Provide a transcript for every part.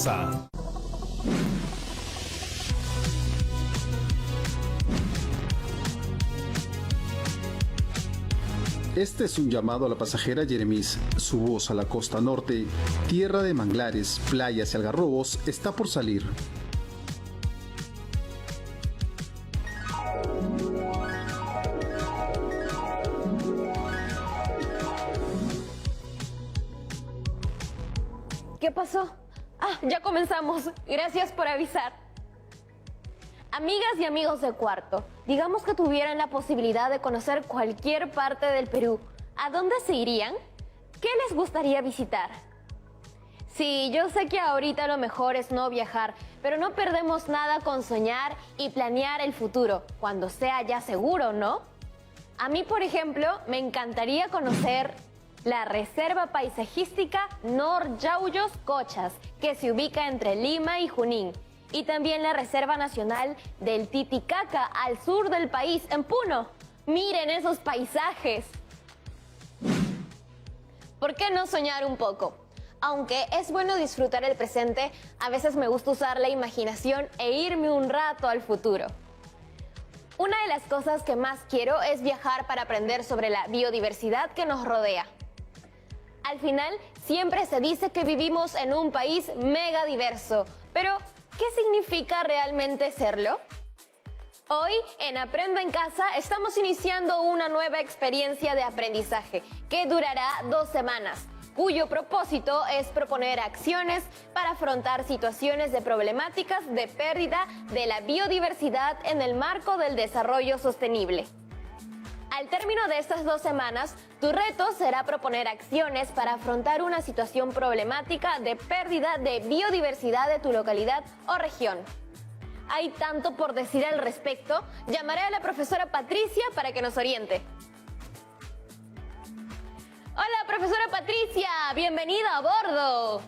casa. Este es un llamado a la pasajera Jeremis. Su voz a la costa norte, tierra de manglares, playas y algarrobos, está por salir. ¿Qué pasó? Ya comenzamos. Gracias por avisar. Amigas y amigos de Cuarto, digamos que tuvieran la posibilidad de conocer cualquier parte del Perú. ¿A dónde se irían? ¿Qué les gustaría visitar? Sí, yo sé que ahorita lo mejor es no viajar, pero no perdemos nada con soñar y planear el futuro, cuando sea ya seguro, ¿no? A mí, por ejemplo, me encantaría conocer la Reserva Paisajística Nor Yauyos Cochas, que se ubica entre Lima y Junín. Y también la Reserva Nacional del Titicaca, al sur del país, en Puno. Miren esos paisajes. ¿Por qué no soñar un poco? Aunque es bueno disfrutar el presente, a veces me gusta usar la imaginación e irme un rato al futuro. Una de las cosas que más quiero es viajar para aprender sobre la biodiversidad que nos rodea. Al final, siempre se dice que vivimos en un país mega diverso, pero ¿qué significa realmente serlo? Hoy, en Aprendo en Casa, estamos iniciando una nueva experiencia de aprendizaje que durará 2 semanas, cuyo propósito es proponer acciones para afrontar situaciones de problemáticas de pérdida de la biodiversidad en el marco del desarrollo sostenible. Al término de estas 2 semanas, tu reto será proponer acciones para afrontar una situación problemática de pérdida de biodiversidad de tu localidad o región. Hay tanto por decir al respecto, llamaré a la profesora Patricia para que nos oriente. Hola, profesora Patricia, bienvenida a bordo.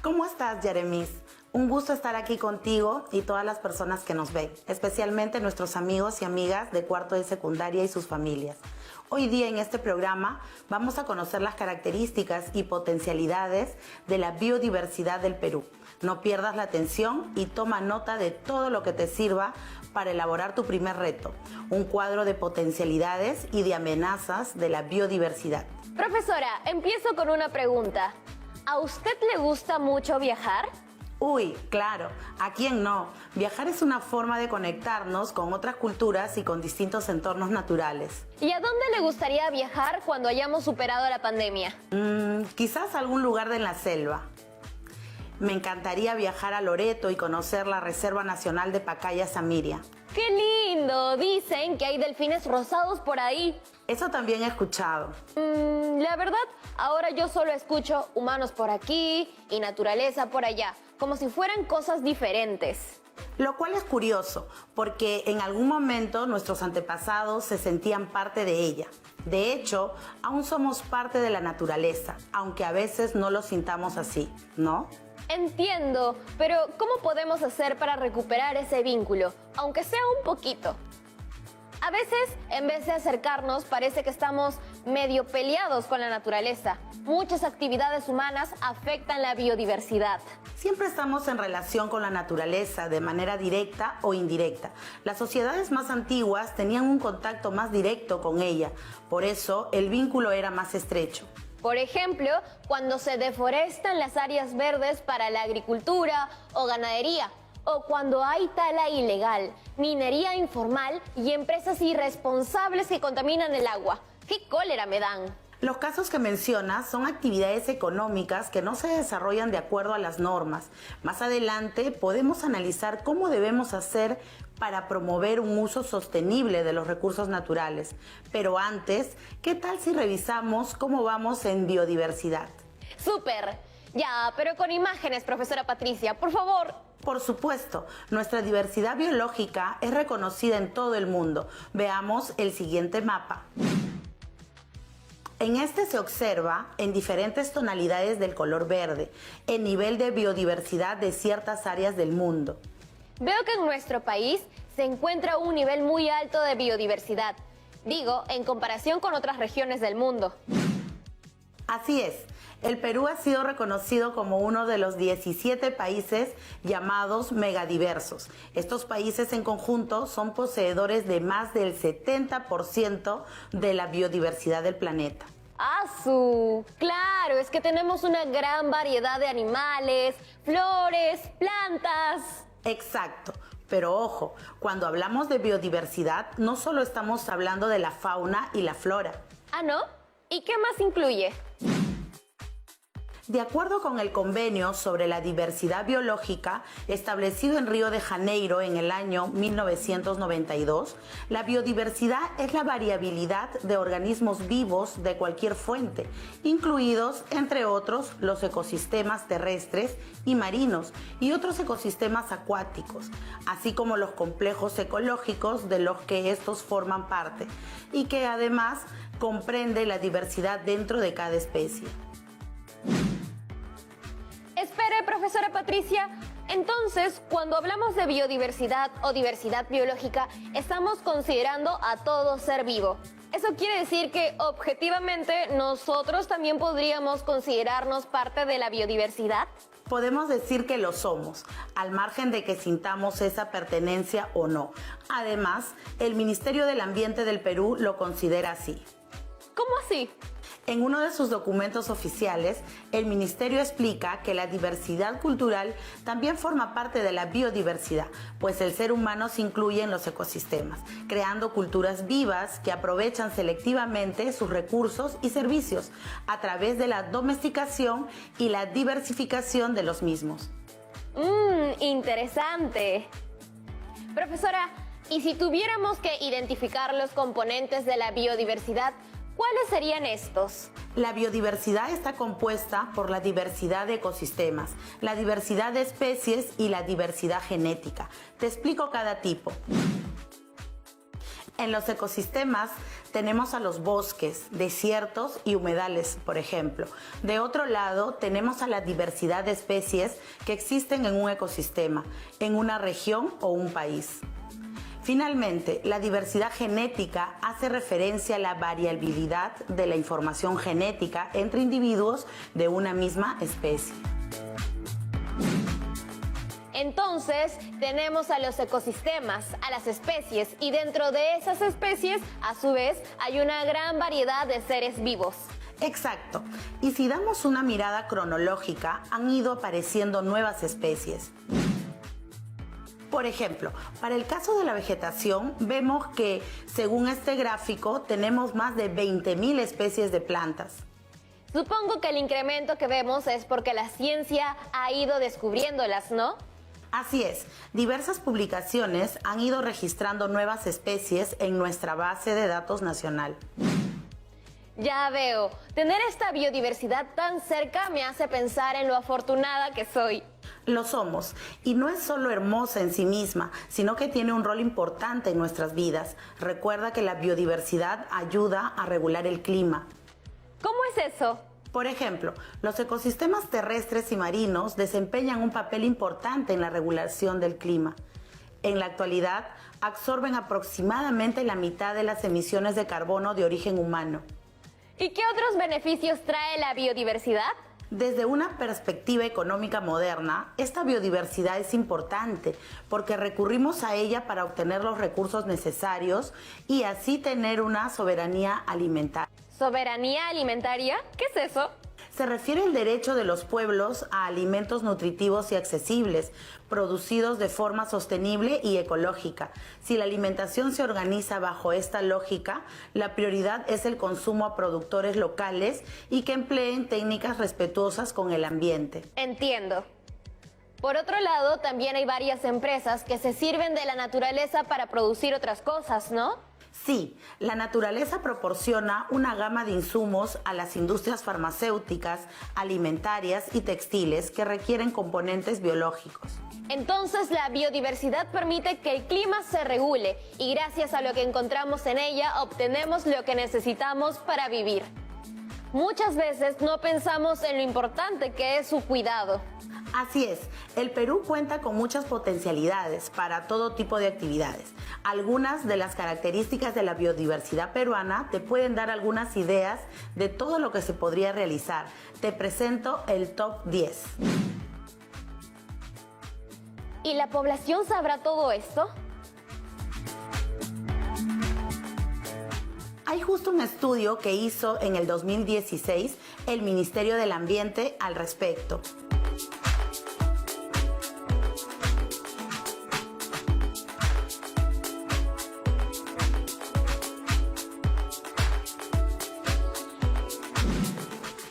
¿Cómo estás, Jeremis? Un gusto estar aquí contigo y todas las personas que nos ven, especialmente nuestros amigos y amigas de cuarto de secundaria y sus familias. Hoy día en este programa vamos a conocer las características y potencialidades de la biodiversidad del Perú. No pierdas la atención y toma nota de todo lo que te sirva para elaborar tu primer reto, un cuadro de potencialidades y de amenazas de la biodiversidad. Profesora, empiezo con una pregunta. ¿A usted le gusta mucho viajar? Uy, claro, ¿a quién no? Viajar es una forma de conectarnos con otras culturas y con distintos entornos naturales. ¿Y a dónde le gustaría viajar cuando hayamos superado la pandemia? Quizás a algún lugar de la selva. Me encantaría viajar a Loreto y conocer la Reserva Nacional de Pacaya-Samiria. ¡Qué lindo! Dicen que hay delfines rosados por ahí. Eso también he escuchado. La verdad, ahora yo solo escucho humanos por aquí y naturaleza por allá, como si fueran cosas diferentes. Lo cual es curioso, porque en algún momento nuestros antepasados se sentían parte de ella. De hecho, aún somos parte de la naturaleza, aunque a veces no lo sintamos así, ¿no? Entiendo, pero ¿cómo podemos hacer para recuperar ese vínculo, aunque sea un poquito? A veces, en vez de acercarnos, parece que estamos medio peleados con la naturaleza. Muchas actividades humanas afectan la biodiversidad. Siempre estamos en relación con la naturaleza de manera directa o indirecta. Las sociedades más antiguas tenían un contacto más directo con ella, por eso el vínculo era más estrecho. Por ejemplo, cuando se deforestan las áreas verdes para la agricultura o ganadería, o cuando hay tala ilegal, minería informal y empresas irresponsables que contaminan el agua. ¡Qué cólera me dan! Los casos que mencionas son actividades económicas que no se desarrollan de acuerdo a las normas. Más adelante podemos analizar cómo debemos hacer para promover un uso sostenible de los recursos naturales. Pero antes, ¿qué tal si revisamos cómo vamos en biodiversidad? ¡Súper! Ya, pero con imágenes, profesora Patricia, por favor. Por supuesto, nuestra diversidad biológica es reconocida en todo el mundo. Veamos el siguiente mapa. En este se observa en diferentes tonalidades del color verde el nivel de biodiversidad de ciertas áreas del mundo. Veo que en nuestro país se encuentra un nivel muy alto de biodiversidad. Digo, en comparación con otras regiones del mundo. Así es. El Perú ha sido reconocido como uno de los 17 países llamados megadiversos. Estos países en conjunto son poseedores de más del 70% de la biodiversidad del planeta. Claro, es que tenemos una gran variedad de animales, flores, plantas. Exacto. Pero ojo, cuando hablamos de biodiversidad, no solo estamos hablando de la fauna y la flora. ¿Ah, no? ¿Y qué más incluye? De acuerdo con el Convenio sobre la Diversidad Biológica, establecido en Río de Janeiro en el año 1992, la biodiversidad es la variabilidad de organismos vivos de cualquier fuente, incluidos, entre otros, los ecosistemas terrestres y marinos y otros ecosistemas acuáticos, así como los complejos ecológicos de los que estos forman parte, y que además comprende la diversidad dentro de cada especie. Espere, profesora Patricia. Entonces, cuando hablamos de biodiversidad o diversidad biológica, estamos considerando a todo ser vivo. ¿Eso quiere decir que objetivamente nosotros también podríamos considerarnos parte de la biodiversidad? Podemos decir que lo somos, al margen de que sintamos esa pertenencia o no. Además, el Ministerio del Ambiente del Perú lo considera así. ¿Cómo así? En uno de sus documentos oficiales, el Ministerio explica que la diversidad cultural también forma parte de la biodiversidad, pues el ser humano se incluye en los ecosistemas, creando culturas vivas que aprovechan selectivamente sus recursos y servicios a través de la domesticación y la diversificación de los mismos. Interesante. Profesora, ¿y si tuviéramos que identificar los componentes de la biodiversidad, cuáles serían estos? La biodiversidad está compuesta por la diversidad de ecosistemas, la diversidad de especies y la diversidad genética. Te explico cada tipo. En los ecosistemas tenemos a los bosques, desiertos y humedales, por ejemplo. De otro lado, tenemos a la diversidad de especies que existen en un ecosistema, en una región o un país. Finalmente, la diversidad genética hace referencia a la variabilidad de la información genética entre individuos de una misma especie. Entonces, tenemos a los ecosistemas, a las especies, y dentro de esas especies, a su vez, hay una gran variedad de seres vivos. Exacto. Y si damos una mirada cronológica, han ido apareciendo nuevas especies. Por ejemplo, para el caso de la vegetación, vemos que, según este gráfico, tenemos más de 20.000 especies de plantas. Supongo que el incremento que vemos es porque la ciencia ha ido descubriéndolas, ¿no? Así es, diversas publicaciones han ido registrando nuevas especies en nuestra base de datos nacional. Ya veo, tener esta biodiversidad tan cerca me hace pensar en lo afortunada que soy. Lo somos, y no es solo hermosa en sí misma, sino que tiene un rol importante en nuestras vidas. Recuerda que la biodiversidad ayuda a regular el clima. ¿Cómo es eso? Por ejemplo, los ecosistemas terrestres y marinos desempeñan un papel importante en la regulación del clima. En la actualidad, absorben aproximadamente la mitad de las emisiones de carbono de origen humano. ¿Y qué otros beneficios trae la biodiversidad? Desde una perspectiva económica moderna, esta biodiversidad es importante porque recurrimos a ella para obtener los recursos necesarios y así tener una soberanía alimentaria. ¿Soberanía alimentaria? ¿Qué es eso? Se refiere al derecho de los pueblos a alimentos nutritivos y accesibles, producidos de forma sostenible y ecológica. Si la alimentación se organiza bajo esta lógica, la prioridad es el consumo a productores locales y que empleen técnicas respetuosas con el ambiente. Entiendo. Por otro lado, también hay varias empresas que se sirven de la naturaleza para producir otras cosas, ¿no? Sí, la naturaleza proporciona una gama de insumos a las industrias farmacéuticas, alimentarias y textiles que requieren componentes biológicos. Entonces, la biodiversidad permite que el clima se regule y gracias a lo que encontramos en ella obtenemos lo que necesitamos para vivir. muchas veces no pensamos en lo importante que es su cuidado. Así es, el Perú cuenta con muchas potencialidades para todo tipo de actividades. Algunas de las características de la biodiversidad peruana te pueden dar algunas ideas de todo lo que se podría realizar. Te presento el top 10. ¿Y la población sabrá todo esto? Hay justo un estudio que hizo en el 2016 el Ministerio del Ambiente al respecto.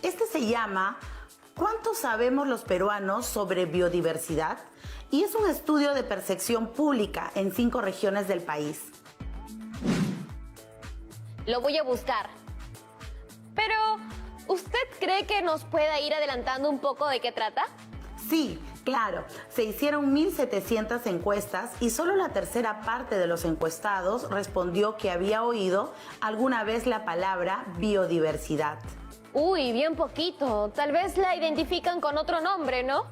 Este se llama ¿Cuánto sabemos los peruanos sobre biodiversidad? Y es un estudio de percepción pública en 5 regiones del país. Lo voy a buscar. Pero, ¿usted cree que nos pueda ir adelantando un poco de qué trata? Sí, claro. Se hicieron 1.700 encuestas y solo la tercera parte de los encuestados respondió que había oído alguna vez la palabra biodiversidad. Uy, bien poquito. Tal vez la identifican con otro nombre, ¿no?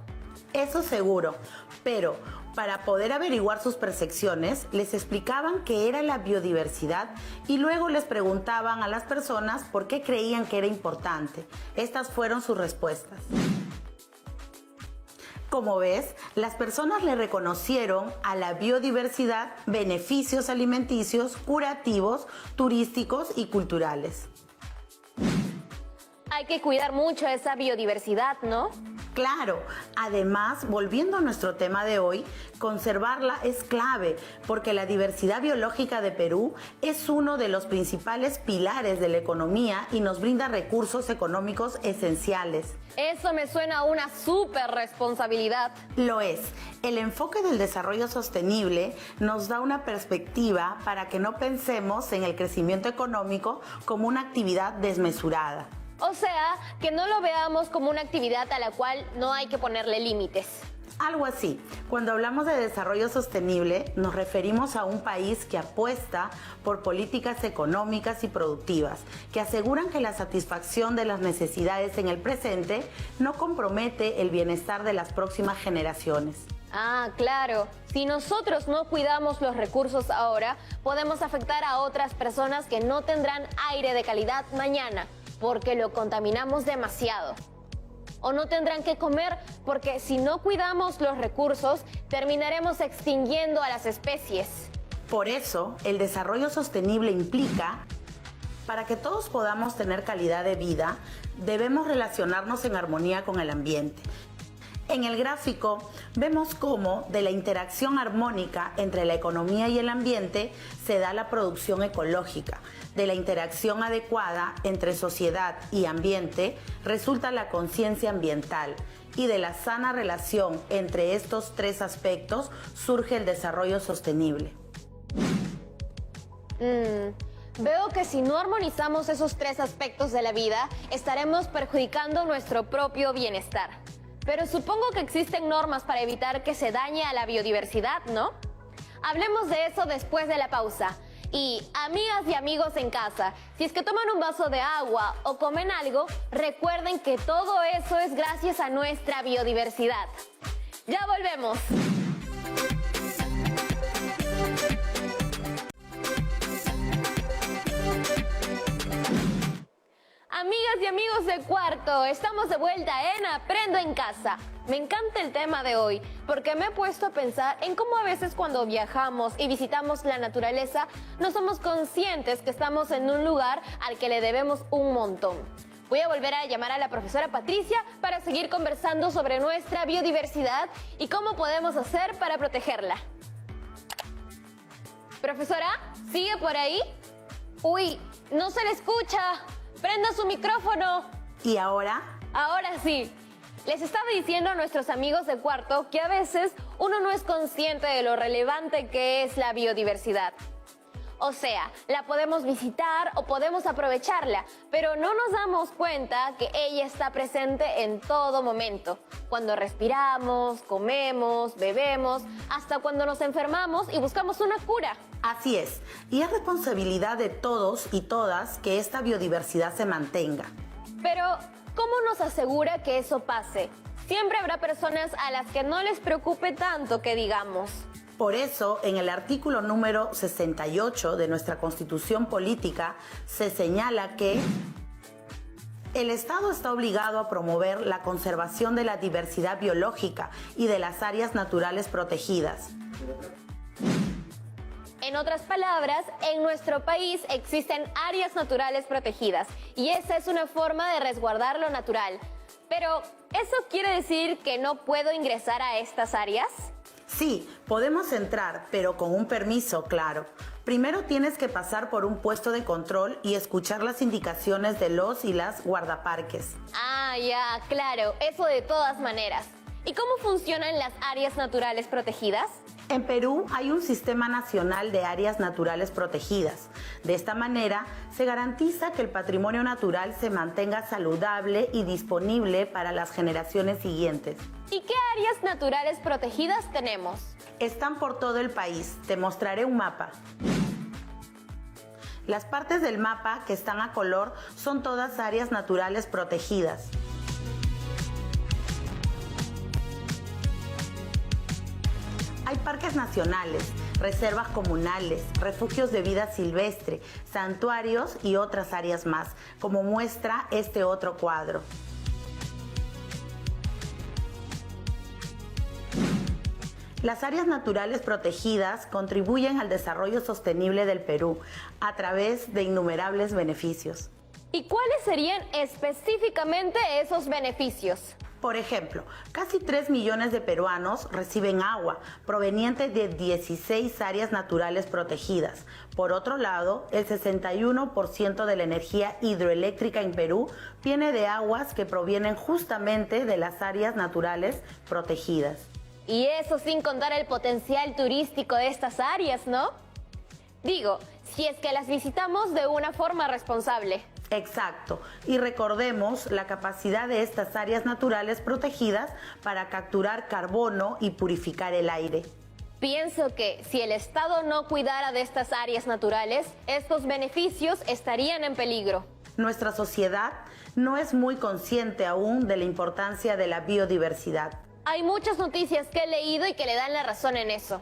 Eso seguro, pero para poder averiguar sus percepciones, les explicaban qué era la biodiversidad y luego les preguntaban a las personas por qué creían que era importante. Estas fueron sus respuestas. Como ves, las personas le reconocieron a la biodiversidad beneficios alimenticios, curativos, turísticos y culturales. Hay que cuidar mucho esa biodiversidad, ¿no? Claro, además, volviendo a nuestro tema de hoy, conservarla es clave porque la diversidad biológica de Perú es uno de los principales pilares de la economía y nos brinda recursos económicos esenciales. Eso me suena a una súper responsabilidad. Lo es. El enfoque del desarrollo sostenible nos da una perspectiva para que no pensemos en el crecimiento económico como una actividad desmesurada. O sea, que no lo veamos como una actividad a la cual no hay que ponerle límites. Algo así. Cuando hablamos de desarrollo sostenible, nos referimos a un país que apuesta por políticas económicas y productivas, que aseguran que la satisfacción de las necesidades en el presente no compromete el bienestar de las próximas generaciones. Ah, claro. Si nosotros no cuidamos los recursos ahora, podemos afectar a otras personas que no tendrán aire de calidad mañana, porque lo contaminamos demasiado. O no tendrán que comer porque si no cuidamos los recursos, terminaremos extinguiendo a las especies. Por eso, el desarrollo sostenible implica, para que todos podamos tener calidad de vida, debemos relacionarnos en armonía con el ambiente. En el gráfico vemos cómo de la interacción armónica entre la economía y el ambiente se da la producción ecológica. De la interacción adecuada entre sociedad y ambiente resulta la conciencia ambiental y de la sana relación entre estos 3 aspectos surge el desarrollo sostenible. Veo que si no armonizamos esos 3 aspectos de la vida, estaremos perjudicando nuestro propio bienestar. Pero supongo que existen normas para evitar que se dañe a la biodiversidad, ¿no? Hablemos de eso después de la pausa. Y, amigas y amigos en casa, si es que toman un vaso de agua o comen algo, recuerden que todo eso es gracias a nuestra biodiversidad. ¡Ya volvemos! Amigas y amigos de cuarto, estamos de vuelta en Aprendo en Casa. Me encanta el tema de hoy porque me he puesto a pensar en cómo a veces cuando viajamos y visitamos la naturaleza no somos conscientes que estamos en un lugar al que le debemos un montón. Voy a volver a llamar a la profesora Patricia para seguir conversando sobre nuestra biodiversidad y cómo podemos hacer para protegerla. Profesora, ¿sigue por ahí? Uy, no se le escucha. ¡Prenda su micrófono! ¿Y ahora? Ahora sí. Les estaba diciendo a nuestros amigos de cuarto que a veces uno no es consciente de lo relevante que es la biodiversidad. O sea, la podemos visitar o podemos aprovecharla, pero no nos damos cuenta que ella está presente en todo momento. Cuando respiramos, comemos, bebemos, hasta cuando nos enfermamos y buscamos una cura. Así es, y es responsabilidad de todos y todas que esta biodiversidad se mantenga. Pero, ¿cómo nos asegura que eso pase? Siempre habrá personas a las que no les preocupe tanto que digamos. Por eso, en el artículo número 68 de nuestra Constitución Política se señala que el Estado está obligado a promover la conservación de la diversidad biológica y de las áreas naturales protegidas. En otras palabras, en nuestro país existen áreas naturales protegidas y esa es una forma de resguardar lo natural. Pero, ¿eso quiere decir que no puedo ingresar a estas áreas? Sí, podemos entrar, pero con un permiso, claro. Primero tienes que pasar por un puesto de control y escuchar las indicaciones de los y las guardaparques. Ah, ya, claro, eso de todas maneras. ¿Y cómo funcionan las áreas naturales protegidas? En Perú hay un sistema nacional de áreas naturales protegidas. De esta manera, se garantiza que el patrimonio natural se mantenga saludable y disponible para las generaciones siguientes. ¿Y qué áreas naturales protegidas tenemos? Están por todo el país. Te mostraré un mapa. Las partes del mapa que están a color son todas áreas naturales protegidas. Hay parques nacionales, reservas comunales, refugios de vida silvestre, santuarios y otras áreas más, como muestra este otro cuadro. Las áreas naturales protegidas contribuyen al desarrollo sostenible del Perú a través de innumerables beneficios. ¿Y cuáles serían específicamente esos beneficios? Por ejemplo, casi 3 millones de peruanos reciben agua proveniente de 16 áreas naturales protegidas. Por otro lado, el 61% de la energía hidroeléctrica en Perú viene de aguas que provienen justamente de las áreas naturales protegidas. Y eso sin contar el potencial turístico de estas áreas, ¿no? Digo, si es que las visitamos de una forma responsable. Exacto. Y recordemos la capacidad de estas áreas naturales protegidas para capturar carbono y purificar el aire. Pienso que si el Estado no cuidara de estas áreas naturales, estos beneficios estarían en peligro. Nuestra sociedad no es muy consciente aún de la importancia de la biodiversidad. Hay muchas noticias que he leído y que le dan la razón en eso.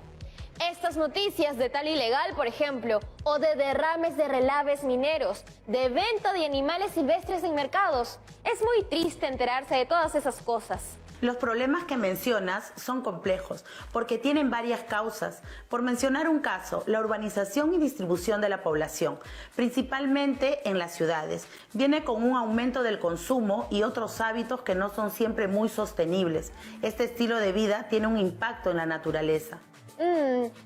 Estas noticias de tal ilegal, por ejemplo, o de derrames de relaves mineros, de venta de animales silvestres en mercados. Es muy triste enterarse de todas esas cosas. Los problemas que mencionas son complejos porque tienen varias causas. Por mencionar un caso, la urbanización y distribución de la población, principalmente en las ciudades, viene con un aumento del consumo y otros hábitos que no son siempre muy sostenibles. Este estilo de vida tiene un impacto en la naturaleza.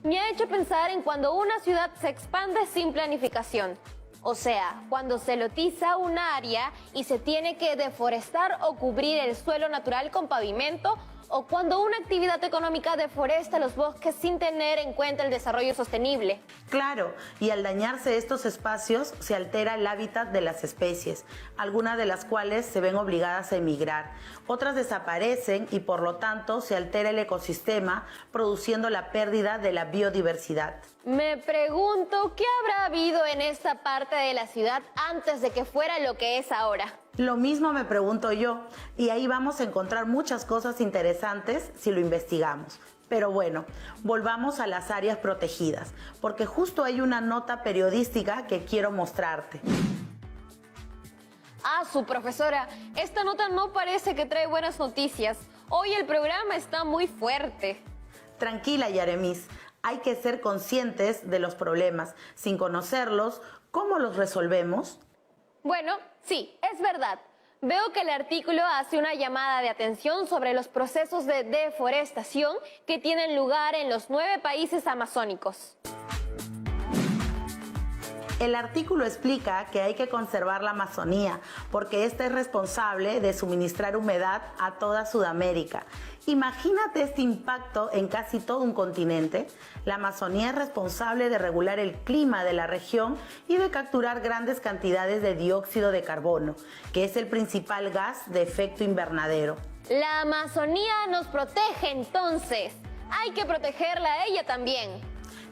Me ha hecho pensar en cuando una ciudad se expande sin planificación. O sea, cuando se lotiza un área y se tiene que deforestar o cubrir el suelo natural con pavimento, o cuando una actividad económica deforesta los bosques sin tener en cuenta el desarrollo sostenible. Claro, y al dañarse estos espacios se altera el hábitat de las especies, algunas de las cuales se ven obligadas a emigrar. Otras desaparecen y por lo tanto se altera el ecosistema, produciendo la pérdida de la biodiversidad. Me pregunto, ¿qué habrá habido en esta parte de la ciudad antes de que fuera lo que es ahora? Lo mismo me pregunto yo, y ahí vamos a encontrar muchas cosas interesantes si lo investigamos. Pero bueno, volvamos a las áreas protegidas, porque justo hay una nota periodística que quiero mostrarte. Ah, su profesora, esta nota no parece que trae buenas noticias. Hoy el programa está muy fuerte. Tranquila, Yaremis, hay que ser conscientes de los problemas. Sin conocerlos, ¿cómo los resolvemos? Bueno, sí, es verdad. Veo que el artículo hace una llamada de atención sobre los procesos de deforestación que tienen lugar en los 9 países amazónicos. El artículo explica que hay que conservar la Amazonía porque esta es responsable de suministrar humedad a toda Sudamérica. Imagínate este impacto en casi todo un continente. La Amazonía es responsable de regular el clima de la región y de capturar grandes cantidades de dióxido de carbono, que es el principal gas de efecto invernadero. La Amazonía nos protege entonces. Hay que protegerla a ella también.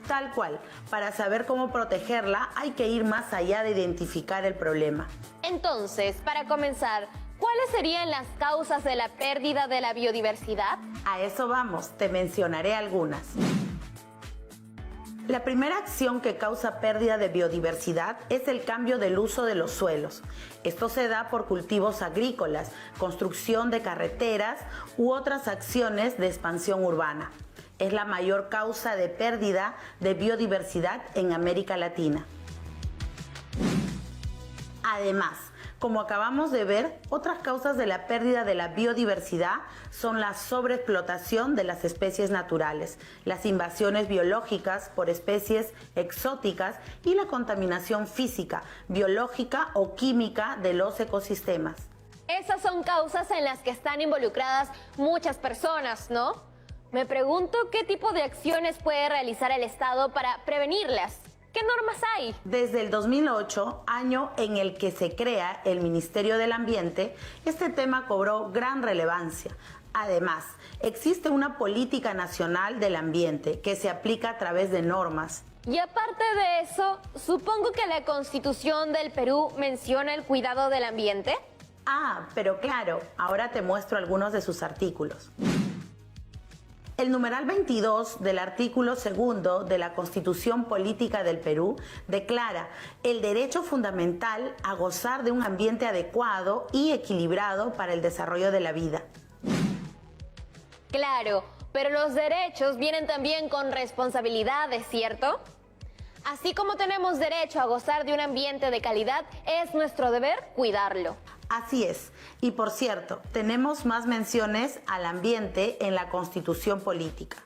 Tal cual, para saber cómo protegerla hay que ir más allá de identificar el problema. Entonces, para comenzar, ¿cuáles serían las causas de la pérdida de la biodiversidad? A eso vamos, te mencionaré algunas. La primera acción que causa pérdida de biodiversidad es el cambio del uso de los suelos. Esto se da por cultivos agrícolas, construcción de carreteras u otras acciones de expansión urbana. Es la mayor causa de pérdida de biodiversidad en América Latina. Además, como acabamos de ver, otras causas de la pérdida de la biodiversidad son la sobreexplotación de las especies naturales, las invasiones biológicas por especies exóticas y la contaminación física, biológica o química de los ecosistemas. Esas son causas en las que están involucradas muchas personas, ¿no? Me pregunto qué tipo de acciones puede realizar el Estado para prevenirlas. ¿Qué normas hay? Desde el 2008, año en el que se crea el Ministerio del Ambiente, este tema cobró gran relevancia. Además, existe una política nacional del ambiente que se aplica a través de normas. Y aparte de eso, supongo que la Constitución del Perú menciona el cuidado del ambiente. Ah, pero claro, ahora te muestro algunos de sus artículos. El numeral 22 del artículo 2 de la Constitución Política del Perú declara el derecho fundamental a gozar de un ambiente adecuado y equilibrado para el desarrollo de la vida. Claro, pero los derechos vienen también con responsabilidades, ¿cierto? Así como tenemos derecho a gozar de un ambiente de calidad, es nuestro deber cuidarlo. Así es. Y por cierto, tenemos más menciones al ambiente en la Constitución Política.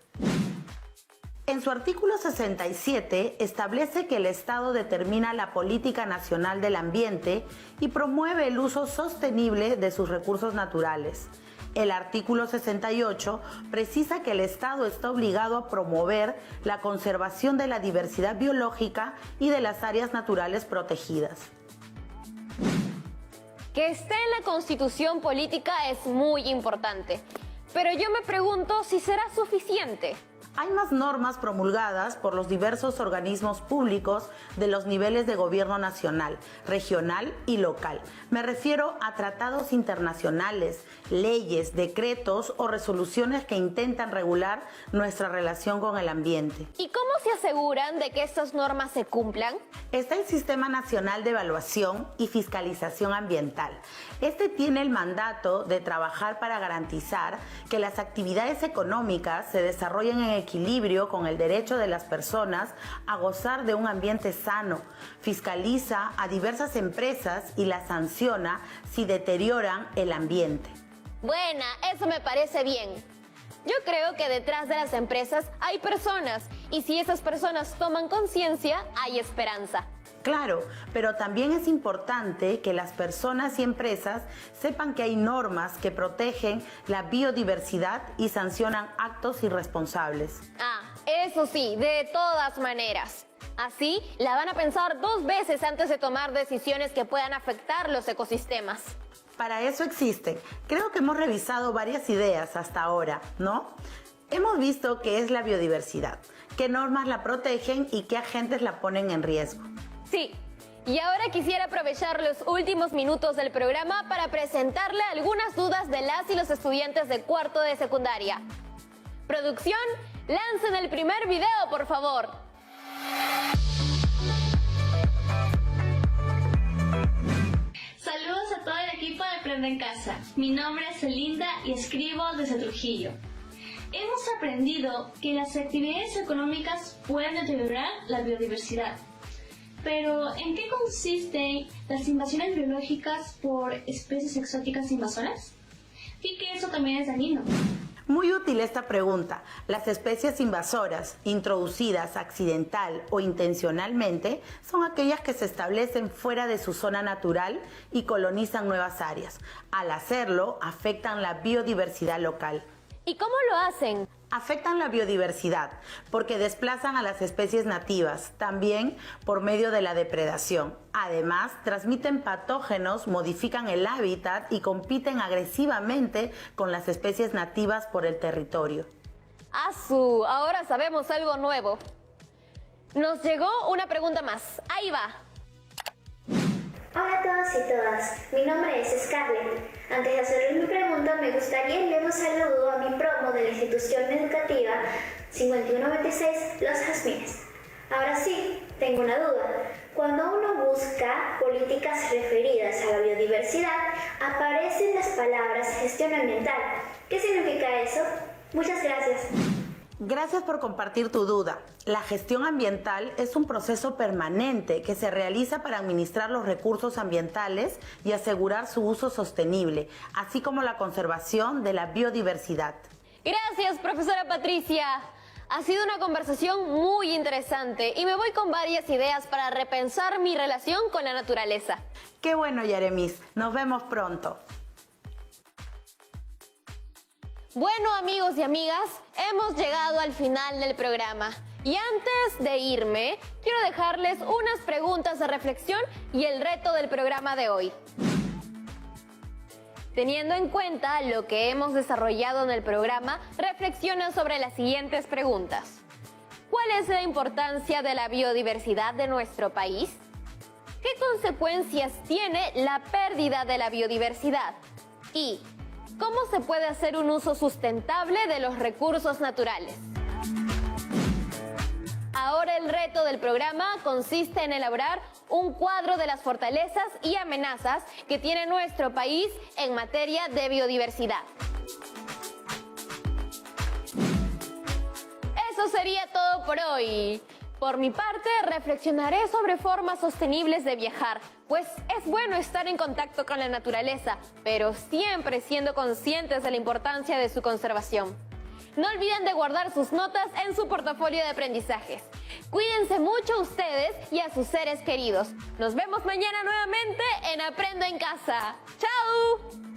En su artículo 67 establece que el Estado determina la política nacional del ambiente y promueve el uso sostenible de sus recursos naturales. El artículo 68 precisa que el Estado está obligado a promover la conservación de la diversidad biológica y de las áreas naturales protegidas. Que esté en la Constitución Política es muy importante, pero yo me pregunto si será suficiente. Hay más normas promulgadas por los diversos organismos públicos de los niveles de gobierno nacional, regional y local. Me refiero a tratados internacionales, leyes, decretos o resoluciones que intentan regular nuestra relación con el ambiente. ¿Y cómo se aseguran de que estas normas se cumplan? Está el Sistema Nacional de Evaluación y Fiscalización Ambiental. Este tiene el mandato de trabajar para garantizar que las actividades económicas se desarrollen en equilibrio con el derecho de las personas a gozar de un ambiente sano. Fiscaliza a diversas empresas y las sanciona si deterioran el ambiente. Buena, eso me parece bien. Yo creo que detrás de las empresas hay personas y si esas personas toman conciencia, hay esperanza. Claro, pero también es importante que las personas y empresas sepan que hay normas que protegen la biodiversidad y sancionan actos irresponsables. Ah, eso sí, de todas maneras. Así, la van a pensar 2 veces antes de tomar decisiones que puedan afectar los ecosistemas. Para eso existen. Creo que hemos revisado varias ideas hasta ahora, ¿no? Hemos visto qué es la biodiversidad, qué normas la protegen y qué agentes la ponen en riesgo. Sí, y ahora quisiera aprovechar los últimos minutos del programa para presentarle algunas dudas de las y los estudiantes de cuarto de secundaria. Producción, lancen el primer video, por favor. Saludos a todo el equipo de Aprende en Casa. Mi nombre es Elinda y escribo desde Trujillo. Hemos aprendido que las actividades económicas pueden deteriorar la biodiversidad. Pero, ¿en qué consisten las invasiones biológicas por especies exóticas invasoras? Y que eso también es dañino. Muy útil esta pregunta. Las especies invasoras, introducidas accidental o intencionalmente, son aquellas que se establecen fuera de su zona natural y colonizan nuevas áreas. Al hacerlo, afectan la biodiversidad local. ¿Y cómo lo hacen? Afectan la biodiversidad porque desplazan a las especies nativas, también por medio de la depredación. Además, transmiten patógenos, modifican el hábitat y compiten agresivamente con las especies nativas por el territorio. ¡Asu! Ahora sabemos algo nuevo. Nos llegó una pregunta más. Ahí va. Hola a todos y todas, mi nombre es Scarlett. Antes de hacerles mi pregunta, me gustaría enviar un saludo a mi promo de la institución educativa 5196 Los Jazmines. Ahora sí, tengo una duda. Cuando uno busca políticas referidas a la biodiversidad, aparecen las palabras gestión ambiental. ¿Qué significa eso? Muchas gracias. Gracias por compartir tu duda. La gestión ambiental es un proceso permanente que se realiza para administrar los recursos ambientales y asegurar su uso sostenible, así como la conservación de la biodiversidad. Gracias, profesora Patricia. Ha sido una conversación muy interesante y me voy con varias ideas para repensar mi relación con la naturaleza. Qué bueno, Yeremis. Nos vemos pronto. Bueno, amigos y amigas, hemos llegado al final del programa. Y antes de irme, quiero dejarles unas preguntas de reflexión y el reto del programa de hoy. Teniendo en cuenta lo que hemos desarrollado en el programa, reflexionen sobre las siguientes preguntas. ¿Cuál es la importancia de la biodiversidad de nuestro país? ¿Qué consecuencias tiene la pérdida de la biodiversidad? Y ¿cómo se puede hacer un uso sustentable de los recursos naturales? Ahora el reto del programa consiste en elaborar un cuadro de las fortalezas y amenazas que tiene nuestro país en materia de biodiversidad. Eso sería todo por hoy. Por mi parte, reflexionaré sobre formas sostenibles de viajar, pues es bueno estar en contacto con la naturaleza, pero siempre siendo conscientes de la importancia de su conservación. No olviden de guardar sus notas en su portafolio de aprendizajes. Cuídense mucho a ustedes y a sus seres queridos. Nos vemos mañana nuevamente en Aprendo en Casa. ¡Chao!